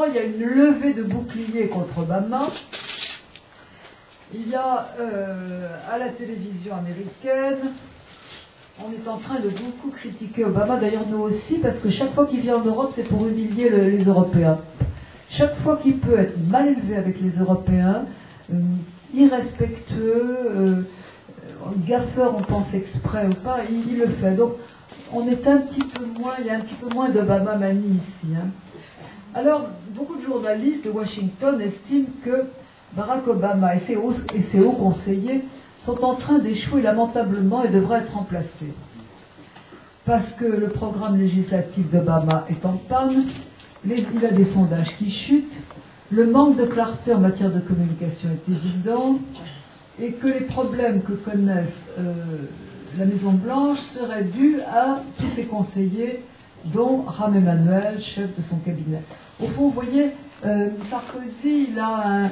il y a une levée de bouclier contre Obama. Il y a à la télévision américaine, on est en train de beaucoup critiquer Obama, d'ailleurs nous aussi, parce que chaque fois qu'il vient en Europe, c'est pour humilier les Européens. Chaque fois qu'il peut être mal élevé avec les Européens, irrespectueux, gaffeur, on pense exprès ou pas, il le fait. Donc on est un petit peu moins, il y a un petit peu moins d'Obama manie ici. Hein. Alors, beaucoup de journalistes de Washington estiment que Barack Obama et ses hauts conseillers sont en train d'échouer lamentablement et devraient être remplacés. Parce que le programme législatif d'Obama est en panne, il a des sondages qui chutent, le manque de clarté en matière de communication est évident, et que les problèmes que connaissent la Maison-Blanche seraient dus à tous ses conseillers, dont Rahm Emanuel, chef de son cabinet. Au fond, vous voyez, Sarkozy, il a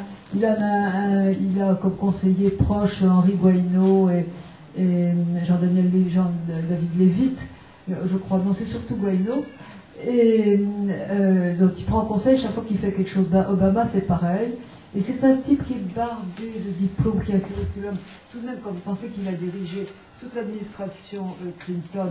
comme conseiller proche Henri Guaino et David Levitt, je crois, non, c'est surtout Guaino, et donc il prend conseil chaque fois qu'il fait quelque chose. Obama, c'est pareil. Et c'est un type qui est bardé de diplômes, qui a un curriculum, tout de même quand vous pensez qu'il a dirigé toute l'administration Clinton.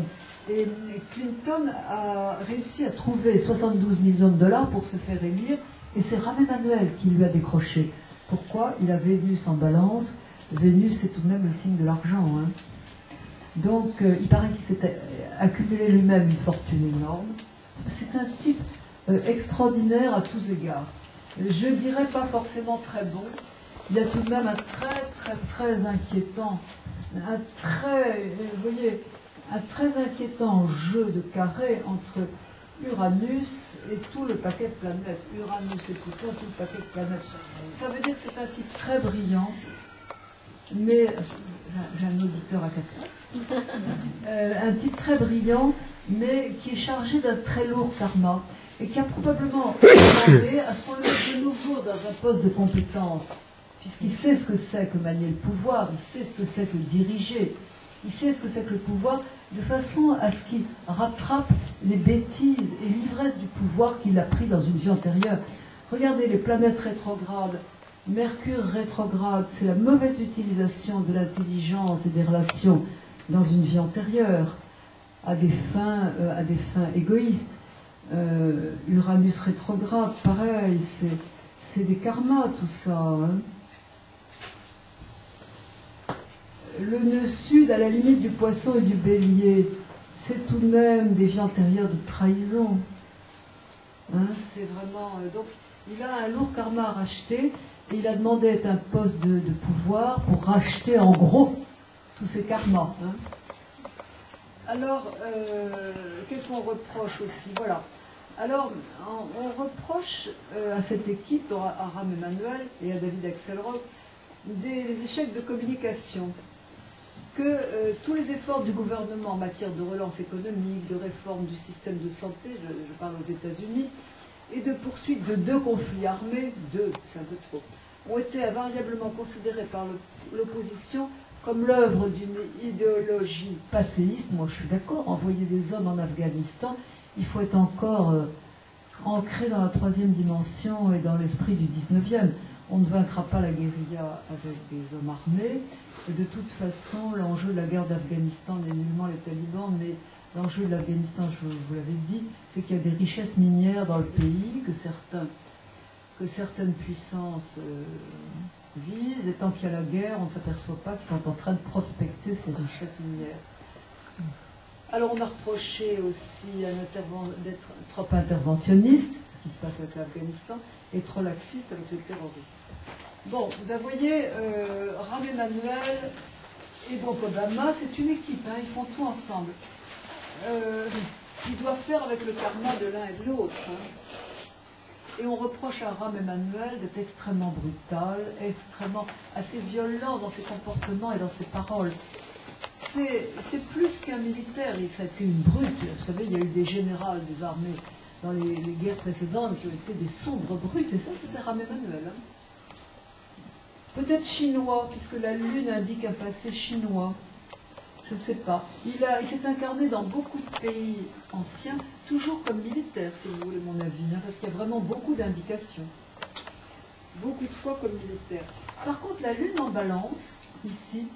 Et Clinton a réussi à trouver 72 millions de dollars pour se faire élire, et c'est Rahm Emanuel qui lui a décroché. Pourquoi? Il a Vénus en balance. Vénus, c'est tout de même le signe de l'argent. Hein. Donc, il paraît qu'il s'est accumulé lui-même une fortune énorme. C'est un type extraordinaire à tous égards. Je dirais pas forcément très bon. Il y a tout de même un très inquiétant, vous voyez, un très inquiétant jeu de carré entre Uranus et tout le paquet de planètes. Uranus et Pluton, tout le paquet de planètes. Ça veut dire que c'est un type très brillant, mais j'ai un auditeur à 4 un type très brillant, mais qui est chargé d'un très lourd karma. Et qui a probablement demandé à ce qu'on le mette de nouveau dans un poste de compétence, puisqu'il sait ce que c'est que manier le pouvoir, il sait ce que c'est que le diriger, il sait ce que c'est que le pouvoir, de façon à ce qu'il rattrape les bêtises et l'ivresse du pouvoir qu'il a pris dans une vie antérieure. Regardez les planètes rétrogrades, Mercure rétrograde, c'est la mauvaise utilisation de l'intelligence et des relations dans une vie antérieure, à des fins égoïstes. Uranus rétrograde, pareil, c'est des karmas tout ça. Hein. Le nœud sud, à la limite du poisson et du bélier, c'est tout de même des vies antérieures de trahison. Hein, c'est vraiment... donc, il a un lourd karma à racheter, et il a demandé à être un poste de pouvoir pour racheter en gros tous ces karmas. Hein. Alors, qu'est-ce qu'on reproche aussi? Voilà. Alors, on reproche à cette équipe, à Rahm Emanuel et à David Axelrod, des échecs de communication. Que tous les efforts du gouvernement en matière de relance économique, de réforme du système de santé, je parle aux États-Unis, et de poursuite de 2 conflits armés, 2, c'est un peu trop, ont été invariablement considérés par l'opposition comme l'œuvre d'une idéologie passéiste. Moi, je suis d'accord, envoyer des hommes en Afghanistan, il faut être encore ancré dans la 3e dimension et dans l'esprit du 19e. On ne vaincra pas la guérilla avec des hommes armés. Et de toute façon, l'enjeu de la guerre d'Afghanistan n'est nullement les talibans, mais l'enjeu de l'Afghanistan, je vous l'avais dit, c'est qu'il y a des richesses minières dans le pays que certaines puissances visent, et tant qu'il y a la guerre, on ne s'aperçoit pas qu'ils sont en train de prospecter ces richesses minières. Alors on a reproché aussi d'être trop interventionniste, ce qui se passe avec l'Afghanistan, et trop laxiste avec les terroristes. Bon, vous voyez, Rahm Emanuel et donc Obama, c'est une équipe, hein, ils font tout ensemble. Ils doivent faire avec le karma de l'un et de l'autre. Hein. Et on reproche à Rahm Emanuel d'être extrêmement brutal, assez violent dans ses comportements et dans ses paroles. C'est plus qu'un militaire, ça a été une brute. Vous savez, il y a eu des généraux des armées dans les guerres précédentes qui ont été des sombres brutes, et ça, c'était Rahm Emanuel. Hein. Peut-être chinois, puisque la Lune indique un passé chinois. je ne sais pas. Il s'est incarné dans beaucoup de pays anciens, toujours comme militaire, si vous voulez mon avis, hein, parce qu'il y a vraiment beaucoup d'indications. Beaucoup de fois comme militaire. Par contre, la lune en balance, ici,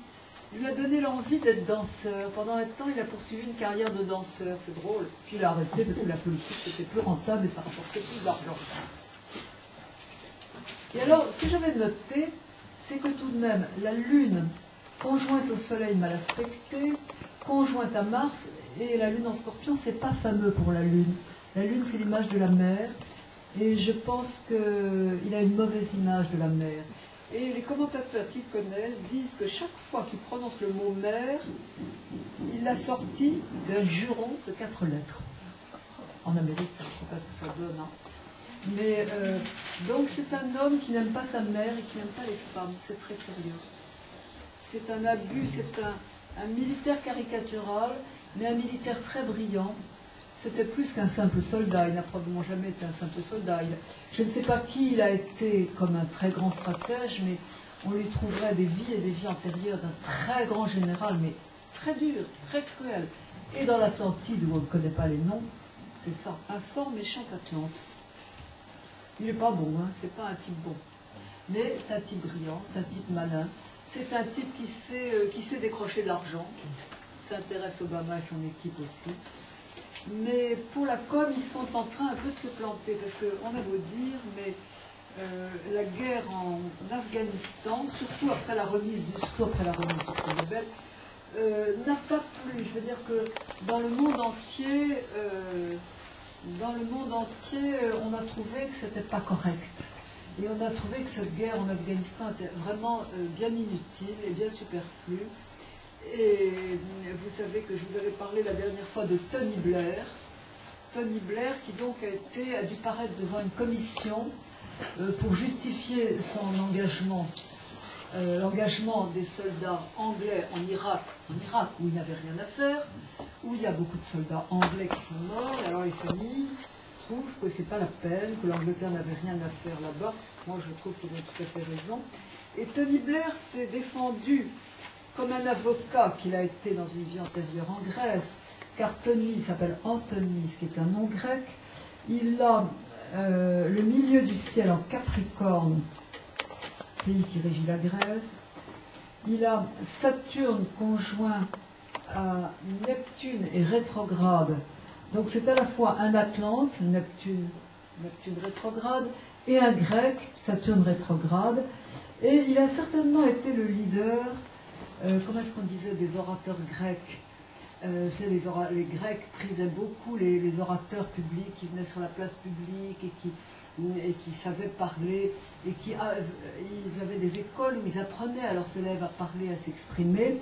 lui a donné l'envie d'être danseur. Pendant un temps, il a poursuivi une carrière de danseur, c'est drôle. Puis il a arrêté parce que la politique, c'était plus rentable et ça rapportait plus d'argent. Et alors, ce que j'avais noté, c'est que tout de même, la lune conjointe au soleil mal aspectée, conjointe à Mars, et la lune en scorpion, c'est pas fameux pour la lune. La lune, c'est l'image de la mer, et je pense qu'il a une mauvaise image de la mer. Et les commentateurs qui le connaissent disent que chaque fois qu'il prononce le mot mer, il l'a sorti d'un juron de 4 lettres. En Amérique, je ne sais pas ce que ça donne. Hein. Mais donc c'est un homme qui n'aime pas sa mère et qui n'aime pas les femmes. C'est très curieux. C'est un abus, c'est un militaire caricatural, mais un militaire très brillant. C'était plus qu'un simple soldat, il n'a probablement jamais été un simple soldat. Je ne sais pas qui il a été comme un très grand stratège, mais on lui trouverait des vies antérieures d'un très grand général, mais très dur, très cruel. Et dans l'Atlantide, où on ne connaît pas les noms, c'est ça, un fort méchant Atlante. Il n'est pas bon, hein, c'est pas un type bon. Mais c'est un type brillant, c'est un type malin, c'est un type qui sait décrocher de l'argent. Ça intéresse Obama et son équipe aussi. Mais pour la com, ils sont en train un peu de se planter, parce qu'on a beau dire, mais la guerre en Afghanistan, surtout après la remise du sceau, après la remise du prix Nobel, n'a pas plu. Je veux dire que dans le monde entier, on a trouvé que c'était pas correct. Et on a trouvé que cette guerre en Afghanistan était vraiment bien inutile et bien superflue. Et vous savez que je vous avais parlé la dernière fois de Tony Blair. Tony Blair qui donc a dû paraître devant une commission pour justifier son engagement, l'engagement des soldats anglais en Irak où il n'avait rien à faire, où il y a beaucoup de soldats anglais qui sont morts, et alors les familles trouvent que c'est pas la peine, que l'Angleterre n'avait rien à faire là-bas. Moi je trouve qu'ils ont tout à fait raison. Et Tony Blair s'est défendu comme un avocat qu'il a été dans une vie antérieure en Grèce, car Tony s'appelle Anthony, ce qui est un nom grec. Il a le milieu du ciel en Capricorne, pays qui régit la Grèce. Il a Saturne conjoint à Neptune et rétrograde. Donc c'est à la fois un Atlante, Neptune rétrograde, et un grec, Saturne rétrograde. Et il a certainement été le leader, comment est-ce qu'on disait, des orateurs grecs. Les Grecs prisaient beaucoup les orateurs publics qui venaient sur la place publique et qui savaient parler, et ils avaient des écoles où ils apprenaient à leurs élèves à parler, à s'exprimer.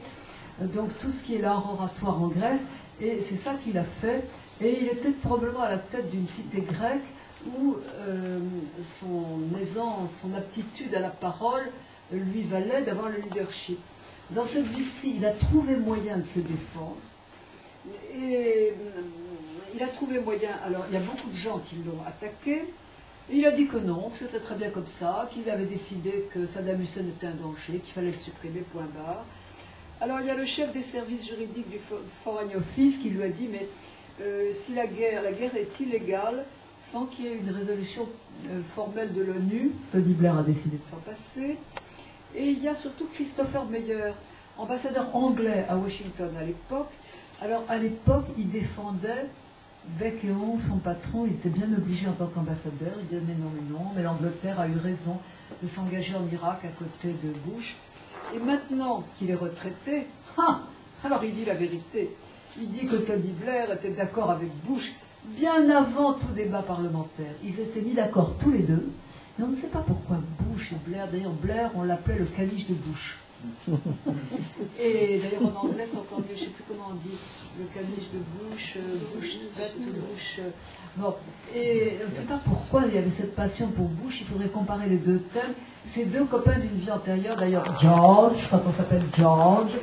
Donc tout ce qui est l'art oratoire en Grèce, et c'est ça qu'il a fait. Et il était probablement à la tête d'une cité grecque où son aisance, son aptitude à la parole lui valait d'avoir le leadership. Dans cette vie-ci, il a trouvé moyen de se défendre. Et il a trouvé moyen, alors il y a beaucoup de gens qui l'ont attaqué, et il a dit que non, que c'était très bien comme ça, qu'il avait décidé que Saddam Hussein était un danger, qu'il fallait le supprimer, point barre. Alors il y a le chef des services juridiques du Foreign Office qui lui a dit, mais si la guerre est illégale, sans qu'il y ait une résolution formelle de l'ONU, Tony Blair a décidé de s'en passer. Et il y a surtout Christopher Meyer, ambassadeur anglais à Washington à l'époque. Alors à l'époque, il défendait bec et ongle son patron, il était bien obligé en tant qu'ambassadeur, il disait mais non, mais l'Angleterre a eu raison de s'engager en Irak à côté de Bush. Et maintenant qu'il est retraité, alors il dit la vérité. Il dit que Tony Blair était d'accord avec Bush bien avant tout débat parlementaire. Ils étaient mis d'accord tous les deux, mais on ne sait pas pourquoi Bush et Blair, d'ailleurs Blair on l'appelait le caniche de Bush. Et d'ailleurs en anglais c'est encore mieux, je ne sais plus comment on dit, le caniche de Bush, Bush Spet, Bush... Bon, et on ne sait pas pourquoi il y avait cette passion pour Bush, il faudrait comparer les deux thèmes. Ces deux copains d'une vie antérieure, d'ailleurs George, quand on s'appelle George,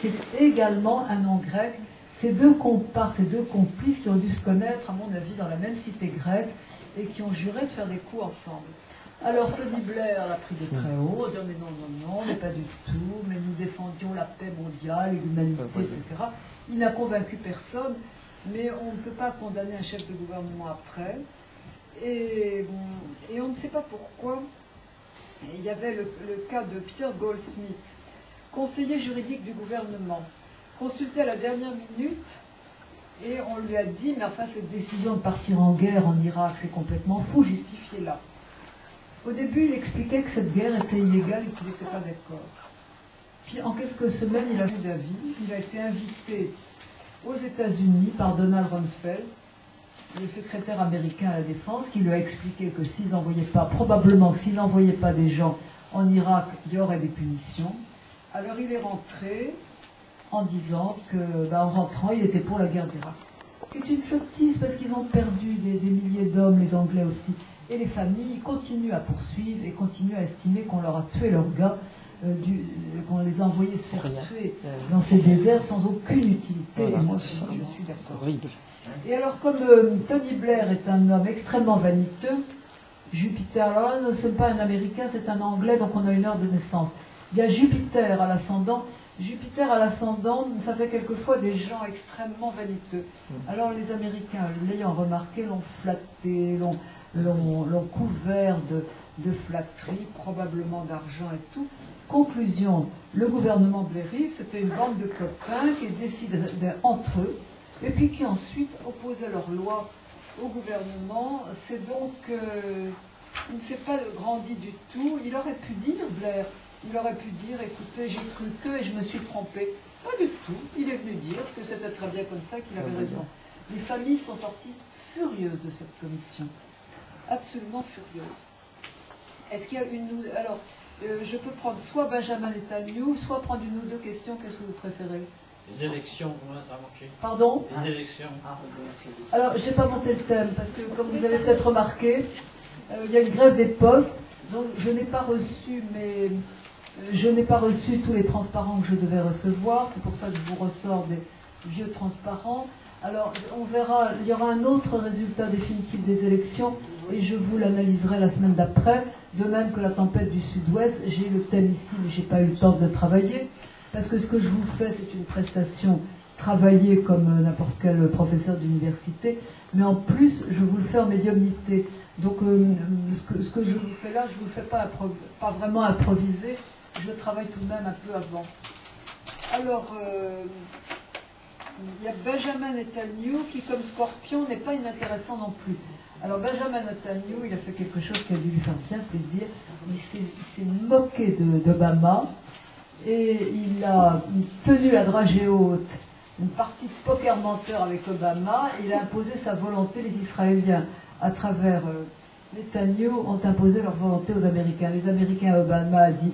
qui est également un nom grec, ces deux comparses, ces deux complices qui ont dû se connaître, à mon avis, dans la même cité grecque, et qui ont juré de faire des coups ensemble. Alors Tony Blair l'a pris de très haut, en disant mais non, non, non, mais pas du tout, mais nous défendions la paix mondiale et l'humanité, etc. Il n'a convaincu personne, mais on ne peut pas condamner un chef de gouvernement après. Et on ne sait pas pourquoi. Il y avait le cas de Peter Goldsmith, conseiller juridique du gouvernement, consulté à la dernière minute, et on lui a dit, mais enfin cette décision de partir en guerre en Irak, c'est complètement fou, justifiez-la. Au début, il expliquait que cette guerre était illégale et qu'il n'était pas d'accord. Puis en quelques semaines, il a vu d'avis, il a été invité aux États-Unis par Donald Rumsfeld, le secrétaire américain à la Défense, qui lui a expliqué que s'ils n'envoyaient pas, probablement que s'ils n'envoyaient pas des gens en Irak, il y aurait des punitions. Alors il est rentré en disant que, en rentrant, il était pour la guerre d'Irak. C'est une sottise parce qu'ils ont perdu des milliers d'hommes, les Anglais aussi. Et les familles continuent à poursuivre et continuent à estimer qu'on leur a tué leurs gars, qu'on les a envoyés se faire tuer dans ces déserts sans aucune utilité. Voilà, et moi, je suis d'accord. Et alors, comme Tony Blair est un homme extrêmement vaniteux, Jupiter, alors là, ce n'est pas un Américain, c'est un Anglais, donc on a une heure de naissance. Il y a Jupiter à l'ascendant. Jupiter à l'ascendant, ça fait quelquefois des gens extrêmement vaniteux. Alors les Américains, l'ayant remarqué, l'ont flatté, l'ont couvert de flatteries, probablement d'argent et tout. Conclusion, le gouvernement blairiste, c'était une bande de copains qui décidaient entre eux, et puis qui ensuite opposaient leurs lois au gouvernement. C'est donc, il ne s'est pas grandi du tout. Il aurait pu dire, Blair, il aurait pu dire, écoutez, j'ai cru que et je me suis trompé. Pas du tout. Il est venu dire que c'était très bien comme ça, qu'il avait raison. Les familles sont sorties furieuses de cette commission. Absolument furieuses. Est-ce qu'il y a une... Alors, je peux prendre soit Benjamin Netanyahu, soit prendre une ou deux questions. Qu'est-ce que vous préférez? Les élections, comment ça a marché? Pardon? Les élections. Alors, je n'ai pas monté le thème, parce que, comme vous avez peut-être remarqué, il y a une grève des postes, donc je n'ai pas reçu tous les transparents que je devais recevoir, c'est pour ça que je vous ressors des vieux transparents. Alors, on verra, il y aura un autre résultat définitif des élections, et je vous l'analyserai la semaine d'après, de même que la tempête du Sud-Ouest. J'ai le thème ici, mais je n'ai pas eu le temps de travailler, parce que ce que je vous fais, c'est une prestation travaillée comme n'importe quel professeur d'université, mais en plus, je vous le fais en médiumnité. Donc, ce que je vous fais là, je ne vous le fais pas vraiment improviser, je travaille tout de même un peu avant. Alors, il y a Benjamin Netanyahu qui, comme Scorpion, n'est pas inintéressant non plus. Alors, Benjamin Netanyahu, il a fait quelque chose qui a dû lui faire bien plaisir. Il s'est moqué d'Obama et il a tenu la dragée haute une partie de poker menteur avec Obama. Il a imposé sa volonté. Les Israéliens, à travers Netanyahu, ont imposé leur volonté aux Américains. Les Américains, Obama a dit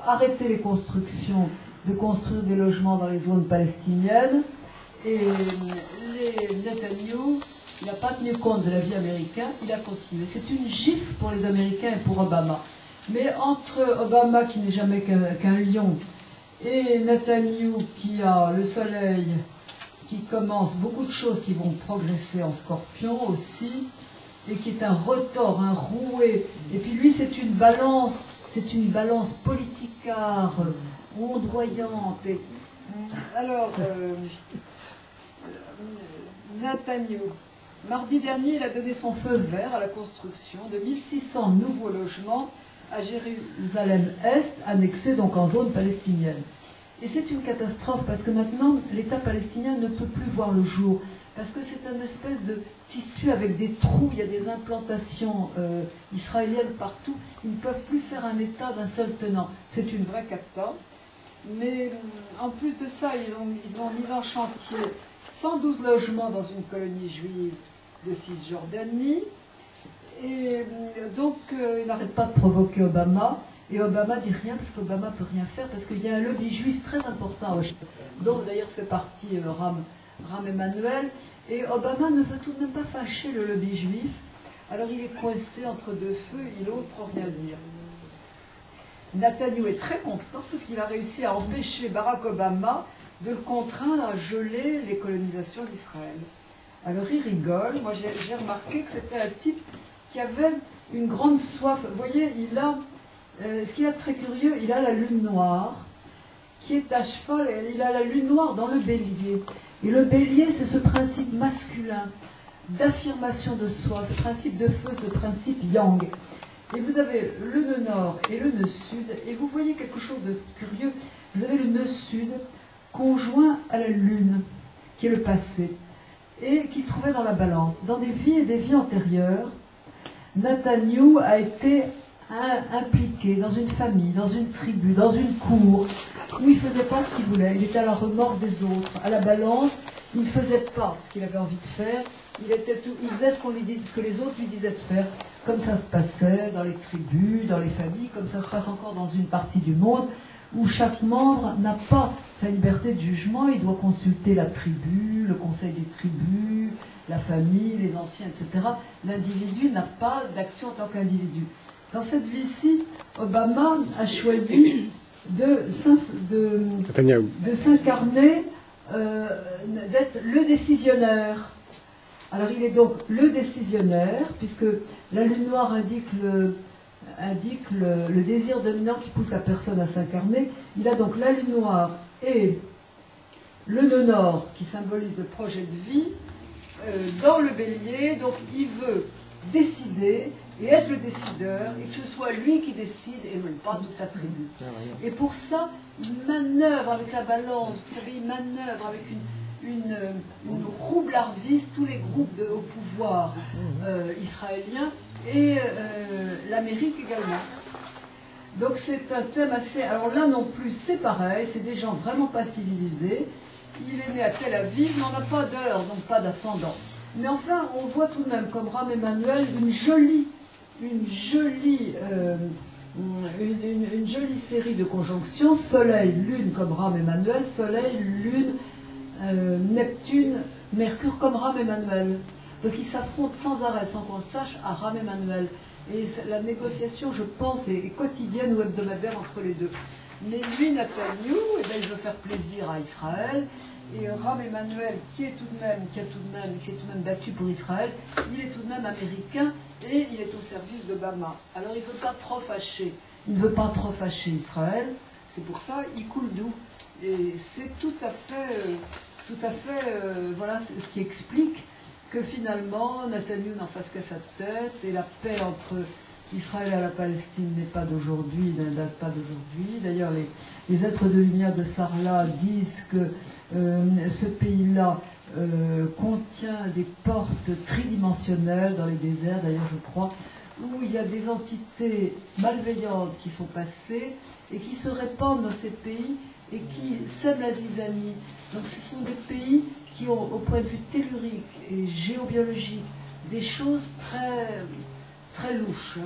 arrêtez les constructions, de construire des logements dans les zones palestiniennes. Et Netanyahu, il n'a pas tenu compte de l'avis américain, il a continué. C'est une gifle pour les Américains et pour Obama. Mais entre Obama, qui n'est jamais qu'un lion, et Netanyahu, qui a le soleil, qui commence beaucoup de choses qui vont progresser en Scorpion aussi, et qui est un retors, un roué. Et puis lui, c'est une balance politicare, ondoyante. Alors, Netanyahu, mardi dernier, il a donné son feu vert à la construction de 1600 nouveaux logements à Jérusalem-Est, annexés donc en zone palestinienne. Et c'est une catastrophe parce que maintenant, l'État palestinien ne peut plus voir le jour. Parce que c'est une espèce de tissu avec des trous, il y a des implantations israéliennes partout. Ils ne peuvent plus faire un État d'un seul tenant. C'est une vraie cata. Mais en plus de ça, ils ont mis en chantier 112 logements dans une colonie juive de Cisjordanie. Et donc, il n'arrête pas de provoquer Obama. Et Obama dit rien parce qu'Obama ne peut rien faire parce qu'il y a un lobby juif très important à Washington, dont d'ailleurs fait partie Rahm Emanuel. Et Obama ne veut tout de même pas fâcher le lobby juif. Alors il est coincé entre deux feux, il n'ose trop rien dire. Netanyahu est très content parce qu'il a réussi à empêcher Barack Obama de le contraindre à geler les colonisations d'Israël. Alors il rigole. Moi j'ai remarqué que c'était un type qui avait une grande soif. Vous voyez, il a, ce qu'il a de très curieux, il a la lune noire, qui est à cheval, et il a la lune noire dans le bélier. Et le bélier, c'est ce principe masculin d'affirmation de soi, ce principe de feu, ce principe yang. Et vous avez le nœud nord et le nœud sud, et vous voyez quelque chose de curieux. Vous avez le nœud sud conjoint à la lune, qui est le passé, et qui se trouvait dans la balance. Dans des vies et des vies antérieures, Netanyahu a été impliqué dans une famille, dans une tribu, dans une cour, où il ne faisait pas ce qu'il voulait, il était à la remorque des autres. À la balance, il ne faisait pas ce qu'il avait envie de faire, il faisait ce que les autres lui disaient de faire, comme ça se passait dans les tribus, dans les familles, comme ça se passe encore dans une partie du monde, où chaque membre n'a pas sa liberté de jugement, il doit consulter la tribu, le conseil des tribus, la famille, les anciens, etc. L'individu n'a pas d'action en tant qu'individu. Dans cette vie-ci, Obama a choisi de s'incarner, d'être le décisionnaire. Alors il est donc le décisionnaire, puisque la lune noire indique le désir dominant qui pousse la personne à s'incarner. Il a donc la lune noire et le nœud nord qui symbolise le projet de vie dans le bélier. Donc il veut décider et être le décideur, et que ce soit lui qui décide et non pas toute la tribu. Et pour ça, il manœuvre avec la balance, vous savez, il manœuvre avec une roublardise tous les groupes au pouvoir israélien et l'Amérique également. Donc c'est un thème assez... Alors là non plus, c'est pareil, c'est des gens vraiment pas civilisés. Il est né à Tel Aviv, mais on n'a pas d'heure, donc pas d'ascendant. Mais enfin, on voit tout de même, comme Rahm Emanuel, une jolie série de conjonctions, Soleil, Lune comme Rahm Emanuel, Soleil, Lune, Neptune, Mercure comme Rahm Emanuel. Donc ils s'affrontent sans arrêt, sans qu'on le sache, à Rahm Emanuel. Et la négociation, je pense, est quotidienne ou hebdomadaire entre les deux. Mais lui, Netanyahu, il veut faire plaisir à Israël. Et Rahm Emanuel, qui s'est tout de même battu pour Israël, il est tout de même américain et il est au service d'Obama. Alors il ne veut pas trop fâcher. Il ne veut pas trop fâcher Israël. C'est pour ça qu'il coule doux. Et c'est tout à fait, voilà, ce qui explique que finalement Netanyahu n'en fasse qu'à sa tête et la paix entre Israël et la Palestine n'est pas d'aujourd'hui, ne date pas d'aujourd'hui. D'ailleurs, les êtres de lumière de Sarlat disent que ce pays-là contient des portes tridimensionnelles dans les déserts, d'ailleurs je crois, où il y a des entités malveillantes qui sont passées et qui se répandent dans ces pays et qui sèment la zizanie. Donc ce sont des pays qui ont, au point de vue tellurique et géobiologique, des choses très, très louches.